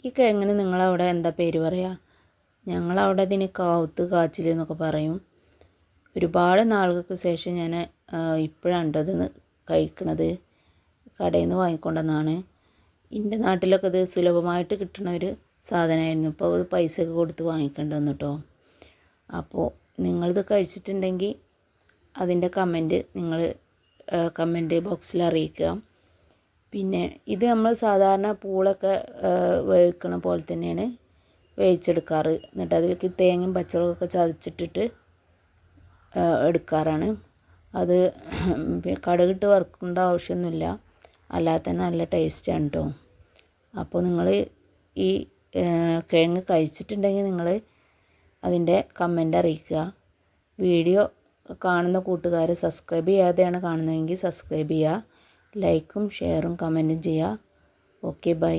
ഈ കിഴങ്ങിന് നിങ്ങളവിടെ എന്താ പേര് പറയുക? ഞങ്ങളവിടെ ഇതിന് കാവുത്ത് കാച്ചിൽ എന്നൊക്കെ പറയും. ഒരുപാട് നാളുകൾക്ക് ശേഷം ഞാൻ ഇപ്പോഴാണ് ഇത് കഴിക്കണത്. കടയിൽ നിന്ന് വാങ്ങിക്കൊണ്ടെന്നാണ്. എൻ്റെ നാട്ടിലൊക്കെ ഇത് സുലഭമായിട്ട് കിട്ടുന്ന ഒരു സാധനമായിരുന്നു. ഇപ്പോൾ അത് പൈസയൊക്കെ കൊടുത്ത് വാങ്ങിക്കേണ്ടി വന്നു കേട്ടോ. അപ്പോൾ നിങ്ങളിത് കഴിച്ചിട്ടുണ്ടെങ്കിൽ അതിൻ്റെ കമൻറ്റ് നിങ്ങൾ കമൻറ്റ് ബോക്സിൽ അറിയിക്കുക. പിന്നെ ഇത് നമ്മൾ സാധാരണ പൂളൊക്കെ വേവിക്കണ പോലെ തന്നെയാണ് വേവിച്ചെടുക്കാറ്. എന്നിട്ട് അതിലേക്ക് തേങ്ങയും പച്ചമുളകൊക്കെ ചതച്ചിട്ടിട്ട് എടുക്കാറാണ്. അത് കടുകിട്ട് വറുക്കേണ്ട ആവശ്യമൊന്നുമില്ല, അല്ലാതെ തന്നെ നല്ല ടേസ്റ്റാണ് കേട്ടോ. അപ്പോൾ നിങ്ങൾ ഈ കിഴങ്ങ് കഴിച്ചിട്ടുണ്ടെങ്കിൽ നിങ്ങൾ അതിൻ്റെ കമൻ്റ് അറിയിക്കുക. വീഡിയോ കാണുന്ന കൂട്ടുകാർ സബ്സ്ക്രൈബ് ചെയ്യാതെയാണ് കാണുന്നതെങ്കിൽ സബ്സ്ക്രൈബ് ചെയ്യുക. ലൈക്കും ഷെയറും കമൻറ്റും ചെയ്യുക. Okay, by.